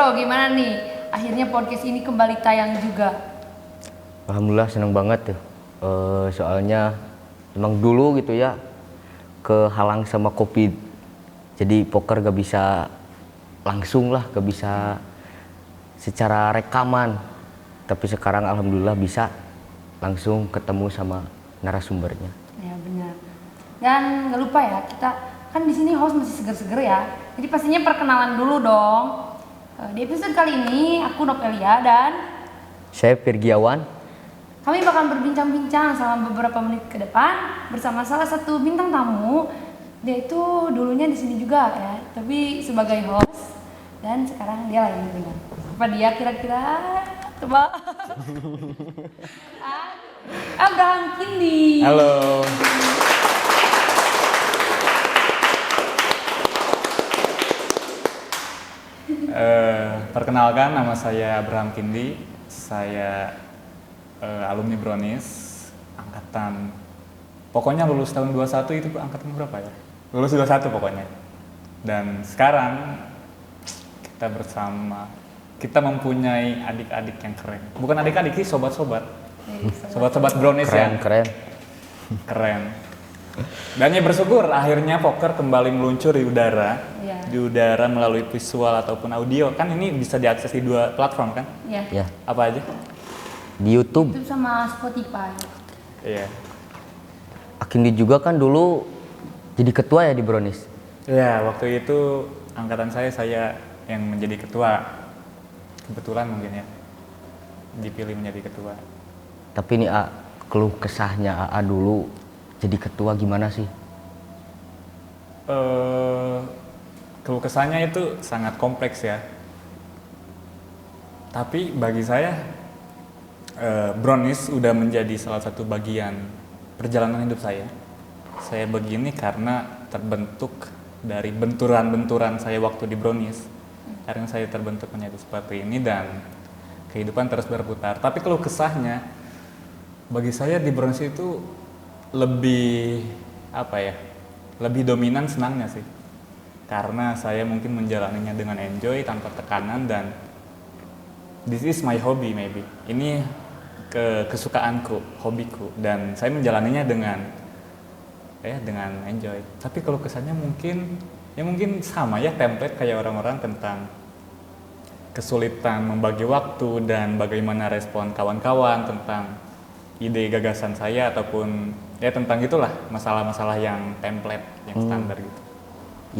Bro, gimana nih? Akhirnya podcast ini kembali tayang juga. Alhamdulillah seneng banget tuh. Soalnya emang dulu gitu ya kehalang sama COVID. Jadi poker gak bisa langsung lah, gak bisa secara rekaman. Tapi sekarang alhamdulillah bisa langsung ketemu sama narasumbernya. Ya benar. Dan nggak lupa ya, kita kan di sini host masih seger-seger ya. Jadi pastinya perkenalan dulu dong. Di episode kali ini aku Novelia dan Saya Virgiawan. kami bakal berbincang-bincang selama beberapa menit ke depan bersama salah satu bintang tamu. Dia itu dulunya di sini juga ya, tapi sebagai host dan sekarang dia lagi dengan. Apa dia kira-kira? Coba. Abraham Kindi. Halo. Perkenalkan, nama saya Abraham Kindi. Saya alumni Brownies, angkatan. Pokoknya lulus tahun 21 itu angkatan berapa ya? Lulus 21 pokoknya. Dan sekarang kita mempunyai adik-adik yang keren. Bukan adik-adik sih, sobat-sobat. Sobat-sobat Brownies yang keren. Dan ya bersyukur akhirnya poker kembali meluncur di udara. Iya. Di udara melalui visual ataupun audio. Kan ini bisa diakses di dua platform kan? Iya. Ya, Apa aja? di YouTube. Itu sama Spotify. Iya. Akindi juga kan dulu jadi ketua ya di Brownies. Ya, waktu itu angkatan saya yang menjadi ketua. Kebetulan mungkin ya. Dipilih menjadi ketua. Tapi ini keluh kesahnya AA dulu jadi ketua gimana sih? Keluh kesahnya itu sangat kompleks ya. Tapi bagi saya Brownies udah menjadi salah satu bagian perjalanan hidup saya. Saya begini karena terbentuk dari benturan-benturan saya waktu di Brownies. Karena saya terbentuk menjadi seperti ini dan kehidupan terus berputar. Tapi keluh kesahnya bagi saya di Brownies itu lebih lebih dominan senangnya sih. Karena saya mungkin menjalaninya dengan enjoy tanpa tekanan dan this is my hobby maybe. Ini kesukaanku, hobiku dan saya menjalaninya dengan enjoy. Tapi kalau kesannya mungkin sama ya template kayak orang-orang tentang kesulitan membagi waktu dan bagaimana respon kawan-kawan tentang ide gagasan saya ataupun ya tentang gitulah masalah-masalah yang template yang standar gitu.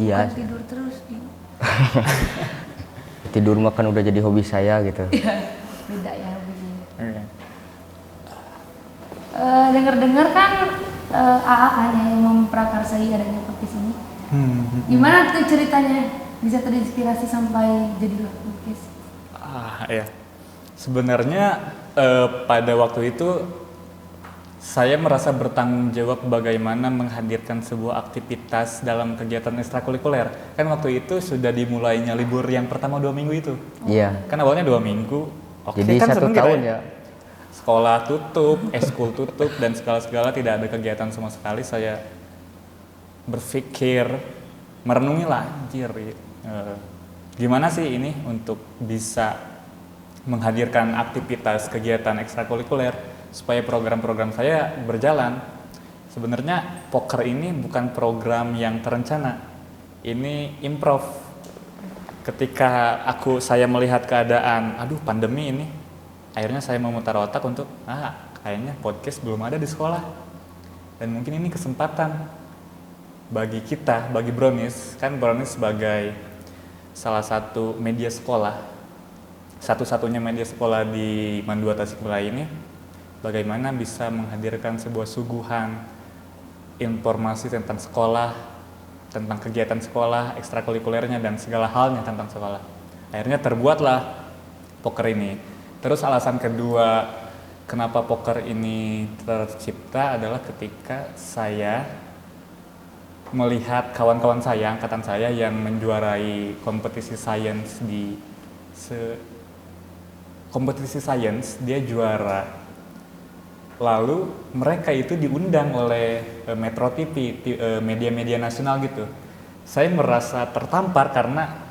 Iya. Bukan tidur terus di. Tidur mah kan udah jadi hobi saya gitu. Iya, beda ya begini. Okay. Dengar-dengar kan AA kan yang memprakarsai adanya podcast ini. Gimana tuh ceritanya bisa terinspirasi sampai jadilah podcast? Ya. Sebenarnya pada waktu itu saya merasa bertanggung jawab bagaimana menghadirkan sebuah aktivitas dalam kegiatan ekstrakurikuler. Kan waktu itu sudah dimulainya libur yang pertama 2 minggu itu. Iya. Kan awalnya 2 minggu. Oke, Jadi kan 1 seneng tahun kita ya. Sekolah tutup, eskul tutup dan segala-segala tidak ada kegiatan sama sekali. Saya berpikir, merenungi lah, gimana sih ini untuk bisa menghadirkan aktivitas kegiatan ekstrakurikuler supaya program-program saya berjalan. Sebenarnya poker ini bukan program yang terencana, ini improv. Ketika saya melihat keadaan, aduh pandemi ini, akhirnya saya memutar otak untuk, kayaknya podcast belum ada di sekolah. Dan mungkin ini kesempatan bagi kita, bagi Brownies, kan Brownies sebagai salah satu media sekolah, satu-satunya media sekolah di Mandua Tasikmalaya ini, bagaimana bisa menghadirkan sebuah suguhan informasi tentang sekolah, tentang kegiatan sekolah, ekstrakurikulernya dan segala halnya tentang sekolah. Akhirnya terbuatlah poker ini. Terus alasan kedua kenapa poker ini tercipta adalah ketika saya melihat kawan-kawan saya, angkatan saya yang menjuarai kompetisi sains kompetisi sains, dia juara. Lalu mereka itu diundang oleh Metro TV, media-media nasional gitu. Saya merasa tertampar karena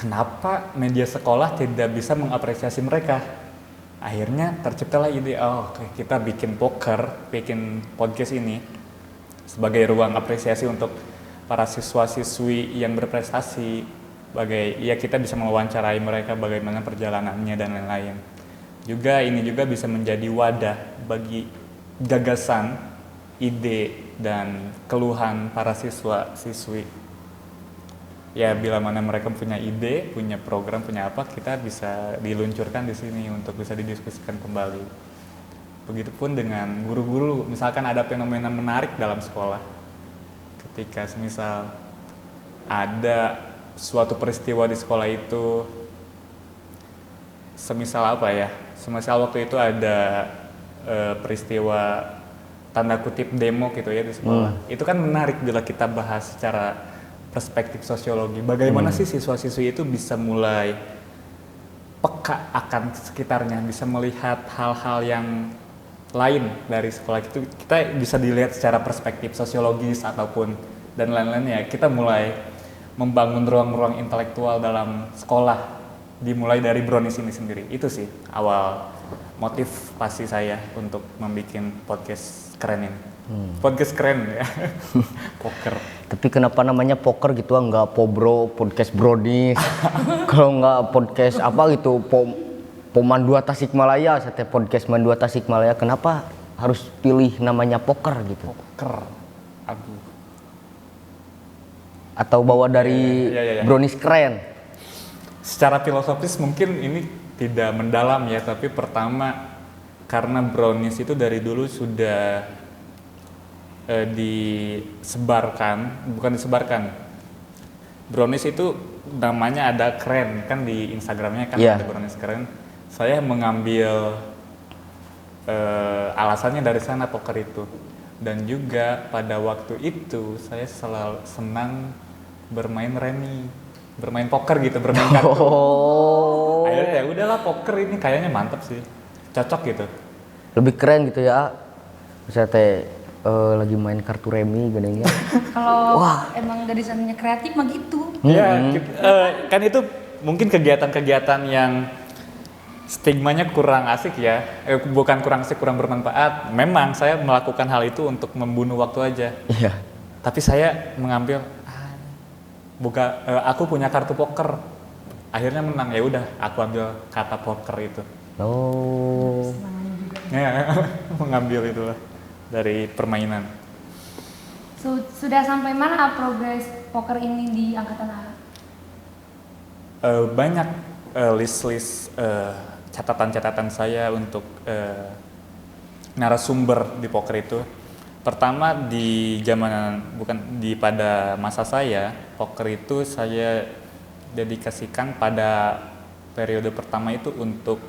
kenapa media sekolah tidak bisa mengapresiasi mereka. Akhirnya terciptalah ide, oke, kita bikin podcast ini sebagai ruang apresiasi untuk para siswa-siswi yang berprestasi. Kita bisa mewawancarai mereka bagaimana perjalanannya dan lain-lain. Juga ini juga bisa menjadi wadah bagi gagasan, ide, dan keluhan para siswa-siswi. Ya, bila mana mereka punya ide, punya program, punya apa, kita bisa diluncurkan di sini untuk bisa didiskusikan kembali. Begitupun dengan guru-guru, misalkan ada fenomena menarik dalam sekolah. Ketika semisal ada suatu peristiwa di sekolah itu, semisal waktu itu ada peristiwa tanda kutip demo gitu ya di sekolah. Itu kan menarik bila kita bahas secara perspektif sosiologi. Bagaimana sih siswa-siswi itu bisa mulai peka akan sekitarnya, bisa melihat hal-hal yang lain dari sekolah itu. Kita bisa dilihat secara perspektif sosiologis ataupun dan lain-lain ya. Kita mulai membangun ruang-ruang intelektual dalam sekolah, dimulai dari Brownies ini sendiri. Itu sih awal motivasi saya untuk membuat podcast keren ini. Podcast keren ya. Poker. Tapi kenapa namanya poker gitu, nggak Pobro, podcast Brownies. Kalau nggak podcast apa gitu, Pomandua Tasikmalaya, sate podcast Mandua Tasikmalaya. Kenapa harus pilih namanya poker gitu? Poker. Aduh. Atau bawa dari Brownies keren? Secara filosofis mungkin ini tidak mendalam ya, tapi pertama karena Brownies itu dari dulu sudah Brownies itu namanya ada keren kan di Instagramnya kan, ada Brownies keren. Saya mengambil alasannya dari sana, poker itu. Dan juga pada waktu itu saya selalu senang bermain remi, bermain poker gitu, bermain kartu. Akhirnya ya udahlah, poker ini kayaknya mantap sih, cocok gitu. Lebih keren gitu ya, misalnya lagi main kartu remi gini. Kalau emang dari sananya kreatif mah gitu. Iya, kan itu mungkin kegiatan-kegiatan yang stigmanya kurang asik ya, bukan kurang asik, kurang bermanfaat. Memang saya melakukan hal itu untuk membunuh waktu aja. Iya. Tapi saya mengambil, aku punya kartu poker, akhirnya menang, ya udah, aku ambil kata poker itu. Ya, mengambil itulah dari permainan. Sudah sampai mana progres poker ini di angkatan A? Banyak list-list catatan-catatan saya untuk narasumber di poker itu. Pertama pada masa saya, poker itu saya dedikasikan pada periode pertama itu untuk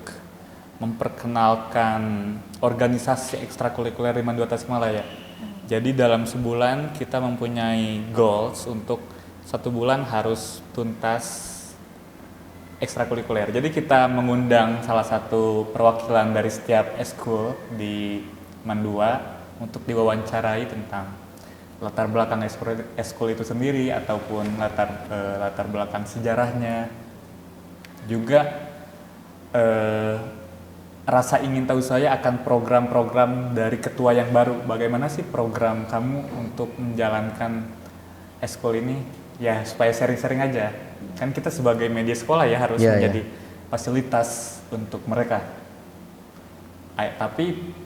memperkenalkan organisasi ekstrakurikuler di Mandua Tasikmalaya. Jadi dalam sebulan kita mempunyai goals untuk 1 bulan harus tuntas ekstrakurikuler. Jadi kita mengundang salah satu perwakilan dari setiap eskul di Mandua untuk diwawancarai tentang latar belakang eskul itu sendiri ataupun latar belakang sejarahnya. Juga rasa ingin tahu saya akan program-program dari ketua yang baru. Bagaimana sih program kamu untuk menjalankan eskul ini? Ya supaya sharing-sharing aja. Kan kita sebagai media sekolah ya harus menjadi fasilitas untuk mereka. Tapi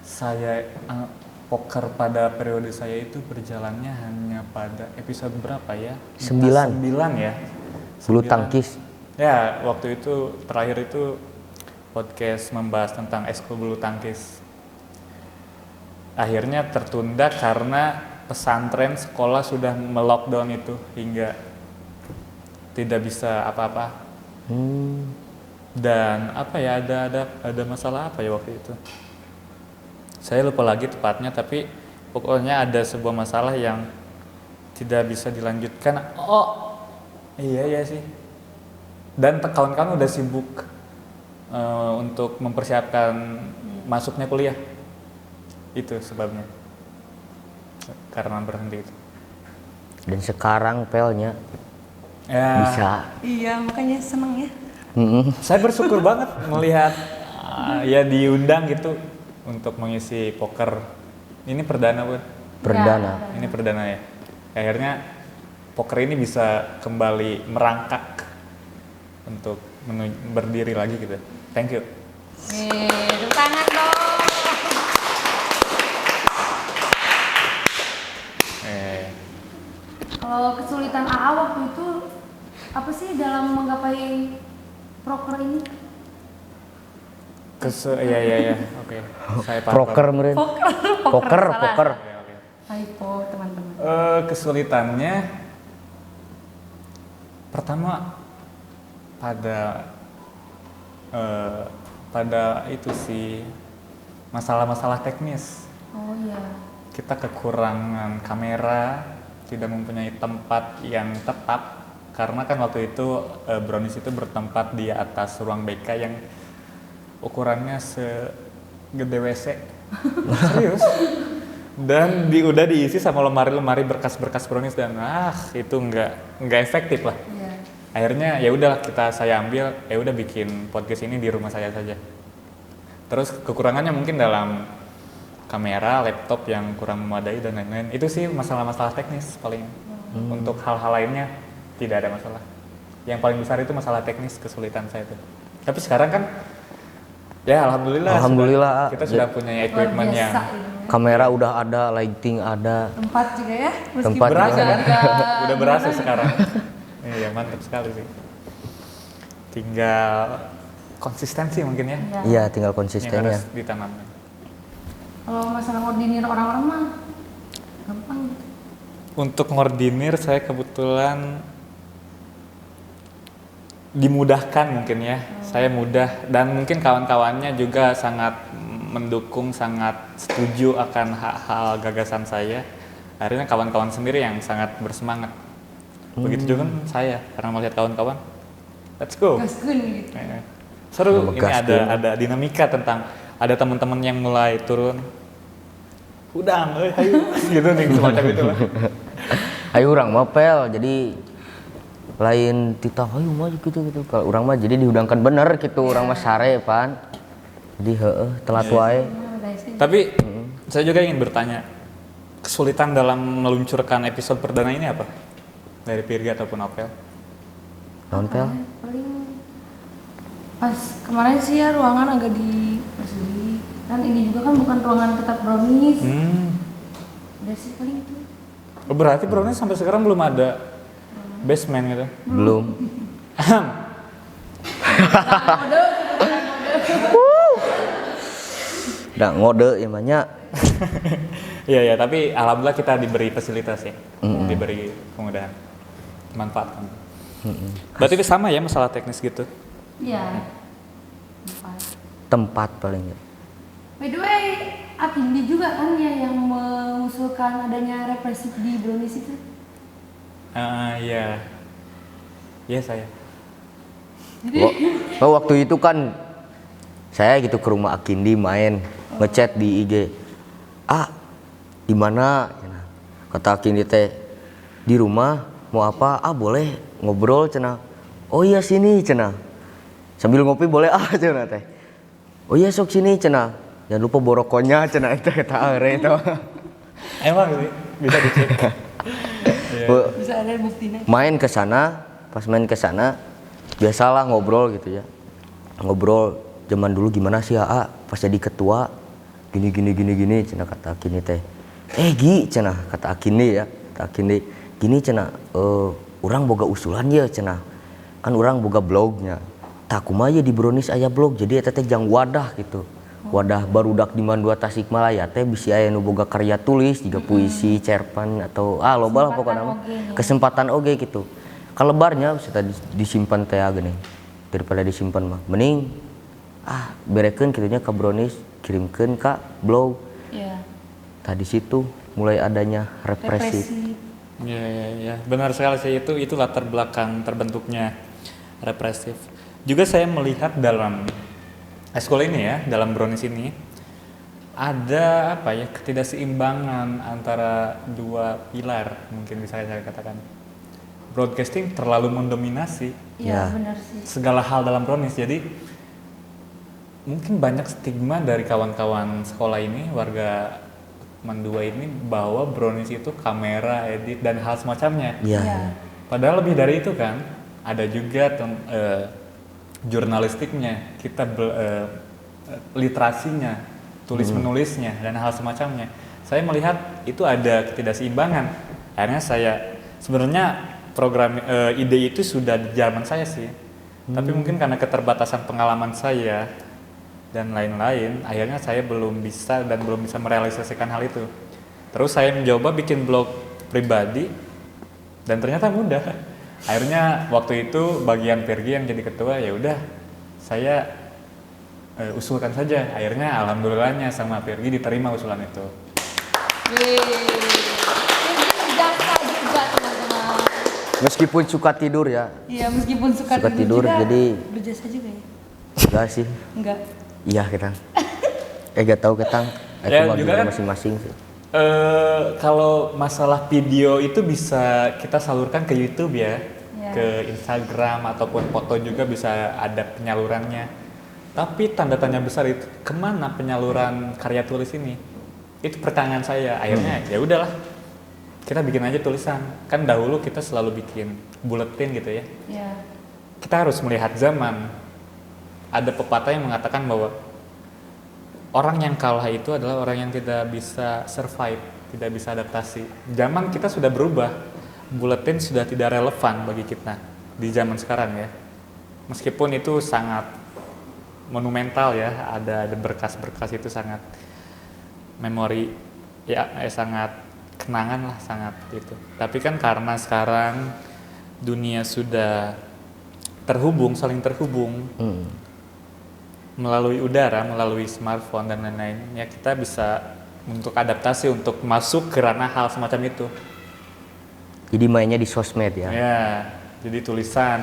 saya poker pada periode saya itu berjalannya hanya pada episode berapa ya? 9 ya. Bulu tangkis. Ya, waktu itu terakhir itu podcast membahas tentang eskul bulu tangkis. Akhirnya tertunda karena pesantren sekolah sudah melockdown itu hingga tidak bisa apa-apa. Dan ada masalah apa ya waktu itu? Saya lupa lagi tepatnya, tapi pokoknya ada sebuah masalah yang tidak bisa dilanjutkan. Iya sih. Dan kawan-kawan udah sibuk untuk mempersiapkan masuknya kuliah. Itu sebabnya. Karena berhenti itu. Dan sekarang pelnya Ya, bisa. Iya, makanya seneng ya. saya bersyukur banget melihat ya diundang gitu untuk mengisi poker. Ini perdana, Bu. Perdana. Ini perdana ya. Akhirnya poker ini bisa kembali merangkak untuk berdiri lagi gitu. Thank you. Tepuk tangan dong. Kalau kesulitan AA waktu itu apa sih dalam menggapai proker ini? Iya. Oke. Saya paham. Proker meren. Poker. Oke. Hypo teman-teman. Kesulitannya pertama pada itu sih masalah-masalah teknis. Oh iya. Kita kekurangan kamera, tidak mempunyai tempat yang tetap karena kan waktu itu Brownies itu bertempat di atas ruang BK yang ukurannya segede WC. Serius. Dan udah diisi sama lemari-lemari berkas-berkas Brownies dan itu nggak efektif lah. Iya. Akhirnya ya udah saya ambil, ya udah bikin podcast ini di rumah saya saja. Terus kekurangannya mungkin dalam kamera, laptop yang kurang memadai dan lain-lain. Itu sih masalah-masalah teknis paling. Untuk hal-hal lainnya tidak ada masalah. Yang paling besar itu masalah teknis, kesulitan saya itu. Tapi sekarang kan ya alhamdulillah kita sudah punya equipment yang Kamera udah ada, lighting ada. Tempat juga ya. Tempat berasa juga. kan? Udah berasa sekarang. Iya, mantap sekali sih. Tinggal konsistensi mungkin ya. Iya, tinggal Yang konsistennya. harus ditanamkan. Kalau masalah koordinir orang-orang mah gampang. Untuk ngordinir saya kebetulan dimudahkan mungkin ya. Saya mudah dan mungkin kawan-kawannya juga sangat mendukung, sangat setuju akan hal gagasan saya. Akhirnya kawan-kawan sendiri yang sangat bersemangat. Begitu juga kan saya, karena melihat kawan-kawan, let's go. Gaskeun gitu. Seru, ini Gaskeun. ada dinamika tentang ada teman-teman yang mulai turun. Udang, hayu, gitu nih semacam itu lah. Ayo orang mah pel, jadi lain tita ayo mah gitu. Kalau orang mah jadi diundangkan bener gitu, orang mah sare pan. Jadi telat wae. Tapi saya juga ingin bertanya, kesulitan dalam meluncurkan episode perdana ini apa? Dari Pirgi ataupun Apel? Naon pel? Paling pas kemarin sih ya ruangan agak dipersegi. Kan ini juga kan bukan ruangan tetap Brownies. Udah sih paling itu. Oh, berarti Brownies sampai sekarang belum ada basement gitu? Belum. Udah ngode ya banyak. Iya, tapi alhamdulillah kita diberi fasilitas ya, diberi kemudahan, manfaatkan. Berarti itu sama ya masalah teknis gitu? Iya. Tempat paling ya. By the way, Akindi juga kan ya yang mengusulkan adanya represif di Brownies itu. Iya. Iya saya. Waktu itu kan saya gitu ke rumah Akindi main, ngechat di IG. Di mana? Kata Akindi teh, di rumah mau apa? Boleh ngobrol cenah. Oh iya sini cenah. Sambil ngopi boleh cenah teh. Oh iya sok sini cenah. Jangan lupa borokonya cenah itu kata are itu. Emang sih bisa dicek. Bisa ada buktinya. Main ke sana, pas main ke sana biasalah ngobrol gitu ya. Ngobrol zaman dulu gimana sih pas jadi ketua gini cenah kata Akini teh. Gi cenah kata Akini ya. Kata Akini gini cenah urang boga usulan ya cenah. Kan urang boga blognya. Tah kumaha ye di Brownies aya blog jadi eta teh jang wadah gitu. Wadah barudak di Mandua Tasikmalaya teh bisi aya nu boga karya tulis juga puisi, cerpen atau loba lah pokokna mah. Kesempatan oge gitu. Kalebarnya bisa disimpan teh geuning. Daripada disimpan mah mending berekeun kitunya ke Brownies, kirimkeun ka blog. Iya. Tadi situ mulai adanya represif. Iya. Benar sekali sih itu latar belakang terbentuknya represif. Juga saya melihat dalam eskul ini ya, dalam Brownies ini ada ketidakseimbangan antara dua pilar mungkin bisa saya katakan. broadcasting terlalu mendominasi Iya, Ya. benar sih. segala hal dalam brownies. Jadi mungkin banyak stigma dari kawan-kawan sekolah ini, warga Mandua ini, bahwa brownies itu kamera, edit dan hal semacamnya. Iya. Iya. Padahal lebih dari itu kan. Ada juga jurnalistiknya, kita literasinya, tulis menulisnya dan hal semacamnya. Saya melihat itu ada ketidakseimbangan. Akhirnya saya sebenarnya program ide itu sudah di zaman saya sih. Tapi mungkin karena keterbatasan pengalaman saya dan lain-lain, akhirnya saya belum bisa merealisasikan hal itu. Terus saya mencoba bikin blog pribadi dan ternyata mudah. Akhirnya waktu itu bagian Pergi yang jadi ketua, ya udah saya usulkan saja. Akhirnya alhamdulillahnya sama Pergi diterima usulan itu. Wih. Ini jasa juga teman-teman. Meskipun suka tidur ya. Iya, meskipun suka Suka tidur, juga, jadi- berjasa juga ya. Enggak sih. Enggak. Iya ketang. Gak tahu ketang. Itu Ya, mah juga gimana kan- masing-masing sih. Kalau masalah video itu bisa kita salurkan ke YouTube ya, Ya. ke Instagram ataupun foto juga bisa ada penyalurannya. Tapi tanda tanya besar itu, kemana penyaluran karya tulis ini? Itu pertanyaan saya. Akhirnya ya udahlah, kita bikin aja tulisan. Kan dahulu kita selalu bikin buletin gitu ya. Iya. Kita harus melihat zaman. Ada pepatah yang mengatakan bahwa orang yang kalah itu adalah orang yang tidak bisa survive, tidak bisa adaptasi. Zaman kita sudah berubah, buletin sudah tidak relevan bagi kita di zaman sekarang ya. Meskipun itu sangat monumental ya, ada berkas-berkas itu sangat memori ya, sangat kenangan lah, sangat itu. Tapi kan karena sekarang dunia sudah saling terhubung melalui udara, melalui smartphone dan lain-lain, ya kita bisa untuk adaptasi untuk masuk ke ranah hal semacam itu. Jadi mainnya di sosmed ya. Ya, jadi tulisan.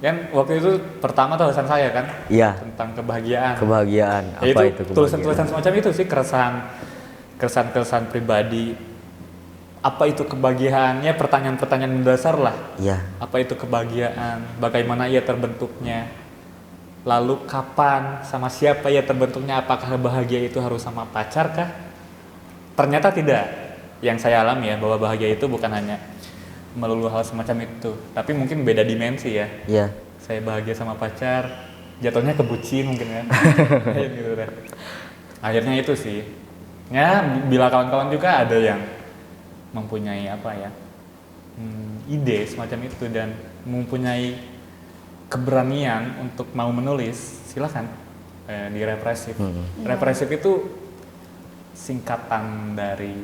Kan waktu itu pertama tulisan saya kan Iya. tentang kebahagiaan. Kebahagiaan. Ya, Apa itu itu tulisan-tulisan kebahagiaan? semacam itu sih, keresahan pribadi. Apa itu kebahagiaannya? Pertanyaan-pertanyaan mendasar lah. Iya. Apa itu kebahagiaan? Bagaimana ia terbentuknya? Lalu kapan, sama siapa ia terbentuknya? Apakah bahagia itu harus sama pacar kah? Ternyata tidak. Yang saya alami ya, bahwa bahagia itu bukan hanya melulu hal semacam itu, tapi mungkin beda dimensi ya. Iya. Saya bahagia sama pacar, jatuhnya ke bucin mungkin ya. Kayak gitu deh. Akhirnya itu sih. Ya, bila kawan-kawan juga ada yang mempunyai ide semacam itu dan mempunyai keberanian untuk mau menulis, silakan di represif. Represif itu singkatan dari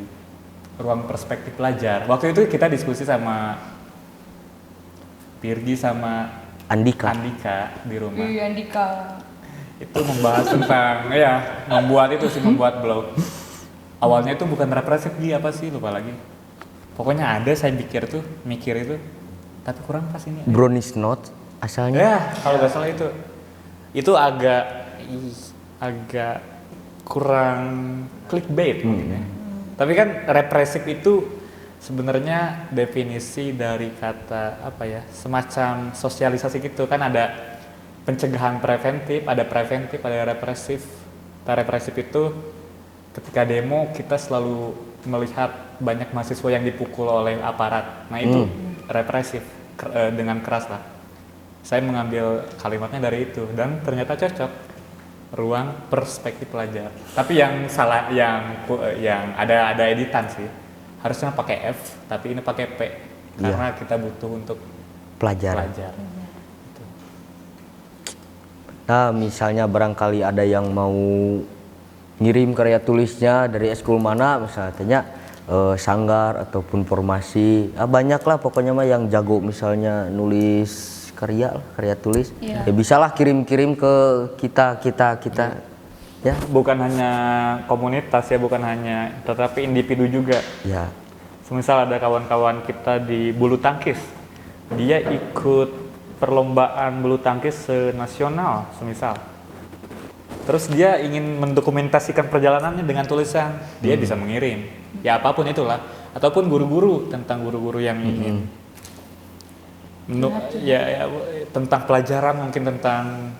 ruang perspektif pelajar. Waktu itu kita diskusi sama Pirgi sama Andika. Andika di rumah. Wih, Andika. Itu membahas tentang membuat blog. Awalnya itu bukan represif, apa sih, lupa lagi. Pokoknya ada, saya mikir itu, tapi kurang pas ini. Brownies Note asalnya. Ya, kalau nggak salah itu agak kurang clickbait mungkin ya. Tapi kan represif itu sebenarnya definisi dari kata semacam sosialisasi gitu kan, ada pencegahan preventif, ada represif. Represif itu ketika demo kita selalu melihat banyak mahasiswa yang dipukul oleh aparat. Nah itu represif dengan keras lah. Saya mengambil kalimatnya dari itu dan ternyata cocok. Ruang perspektif pelajar. Tapi yang salah, yang ada editan sih. Harusnya pakai F, tapi ini pakai P karena kita butuh untuk Pelajar. Gitu. Nah, misalnya barangkali ada yang mau ngirim karya tulisnya dari eskul mana, misalnya sanggar ataupun formasi, banyak lah pokoknya mah yang jago misalnya nulis karya tulis, Iya. ya bisalah kirim-kirim ke kita ya. Bukan hanya komunitas ya, tetapi individu juga. Ya. Semisal ada kawan-kawan kita di bulu tangkis, dia ikut perlombaan bulu tangkis nasional semisal. Terus dia ingin mendokumentasikan perjalanannya dengan tulisan, dia bisa mengirim. Ya apapun itulah, ataupun guru-guru yang ingin Ya, tentang pelajaran, mungkin tentang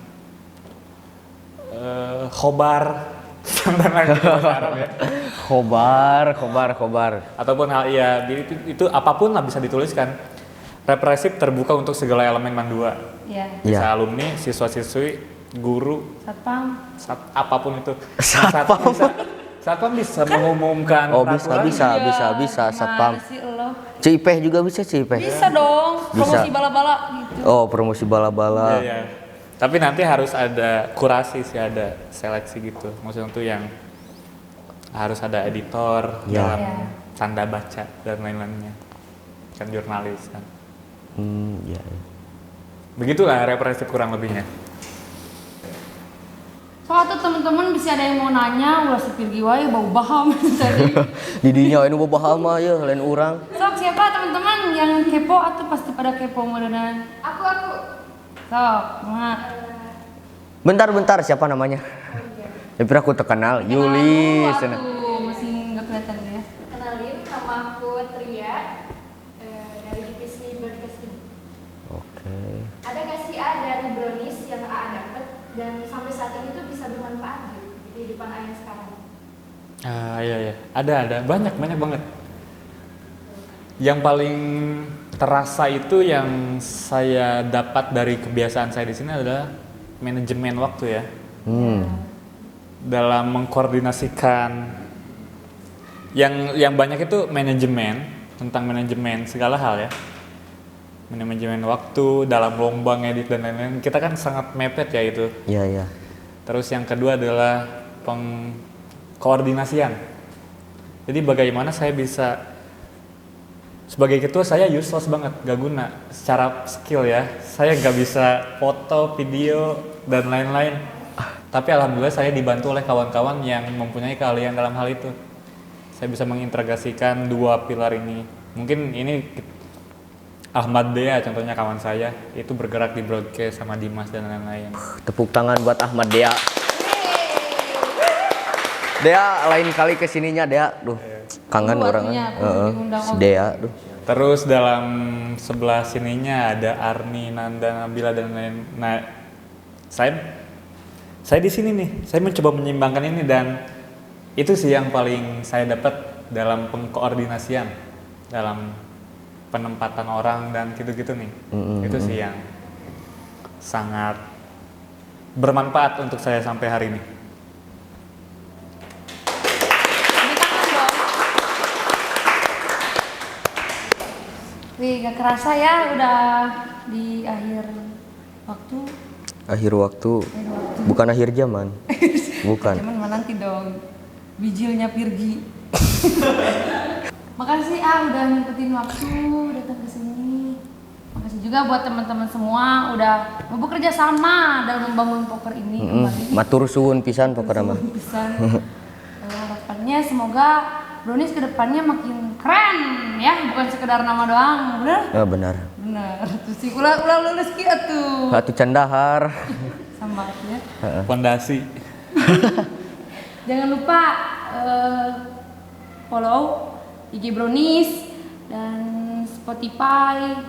khobar dan lain bahasa Arab ya. Khobar. Ataupun hal ya itu apapun lah bisa dituliskan. Represif terbuka untuk segala elemen mandua. Ya. Bisa Iya. alumni, siswa-siswi, guru, Satpam. apapun itu. Satpam. Satpam bisa mengumumkan Oh, bisa, peraturan. bisa, Satpam. Gimana sih lo? Cipeh juga bisa, Cipeh. Bisa dong. Bisa. Promosi bala-bala gitu. Oh, promosi bala-bala. Iya. Tapi nanti harus ada kurasi sih, ada seleksi gitu. Maksudnya tuh yang harus ada editor Ya. dalam Ya. canda baca dan lain-lainnya. Kan jurnalis kan. Iya. Begitulah represif kurang lebihnya. Soalnya tuh teman-teman bisa ada yang mau nanya, ulah sepir giwai bau baham tadi. Didinya ini boba mah ya lain urang. Sok siapa teman-teman yang kepo atau pasti pada kepo modelan? Aku. Sok, mak. Bentar, siapa namanya? Ya aku terkenal, Yuli. Waduh, masih nggak kelihatan ya. Kenalin, nama aku Tria dari divisi broadcasting. Oke. Ada nggak sih A dari brownies yang A dapat dan sampai saat ini tuh bisa bermanfaat gitu di kehidupan A yang sekarang? Iya. Ada banyak banget. Yang paling terasa itu yang saya dapat dari kebiasaan saya di sini adalah manajemen waktu ya. Dalam mengkoordinasikan yang banyak itu manajemen, tentang manajemen segala hal ya. Manajemen waktu dalam lomba ngedit dan lain-lain. Kita kan sangat mepet ya itu. Iya. Terus yang kedua adalah pengkoordinasian. Jadi bagaimana saya bisa, sebagai ketua saya useless banget, gak guna secara skill ya. Saya gak bisa foto, video, dan lain-lain. Tapi alhamdulillah saya dibantu oleh kawan-kawan yang mempunyai keahlian dalam hal itu. Saya bisa mengintegrasikan dua pilar ini. Mungkin ini Ahmad Dea contohnya kawan saya, itu bergerak di broadcast sama Dimas dan lain-lain. Tepuk tangan buat Ahmad Dea. Dea lain kali kesininya Dea, duh kangen Lu orang. artinya aku diundang Si Dea, duh. Terus dalam sebelah sininya ada Arni, Nanda, Nabila dan lain. Nah, saya di sini nih, saya mencoba menyeimbangkan ini dan itu sih yang paling saya dapat dalam pengkoordinasian, dalam penempatan orang dan gitu-gitu nih. Itu sih yang sangat bermanfaat untuk saya sampai hari ini. Ini tangan dong. Wih, gak kerasa ya udah di akhir waktu. Akhir waktu, bukan akhir zaman. Bukan. Cuman mana nanti dong. Bijilnya Pirgi. Makasih udah nyempetin waktu datang ke sini. Makasih juga buat teman-teman semua udah mau bekerja sama dalam membangun poker ini kembali. Matur suwun pisan pokoknya mah. Pisan. Harapannya semoga Brownies kedepannya makin keren ya, bukan sekedar nama doang, bener? Ya benar. Bener. Terus sih ulah lulus ki atuh. Atuh candahar. Sama ya. Fondasi. Jangan lupa follow IG Brownies dan Spotify,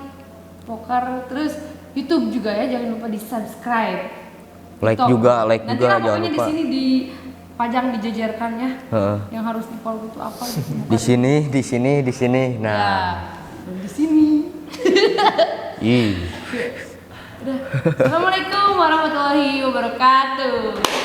Poker, terus YouTube juga ya, jangan lupa di subscribe. Like TikTok. juga, Nanti jangan pokoknya lupa. di sini dipajang dijejerkan ya. Heeh. Yang harus di follow itu apa? Gitu. Di sini. Nah. Ya, di sini. Ih. Udah. Assalamualaikum warahmatullahi wabarakatuh.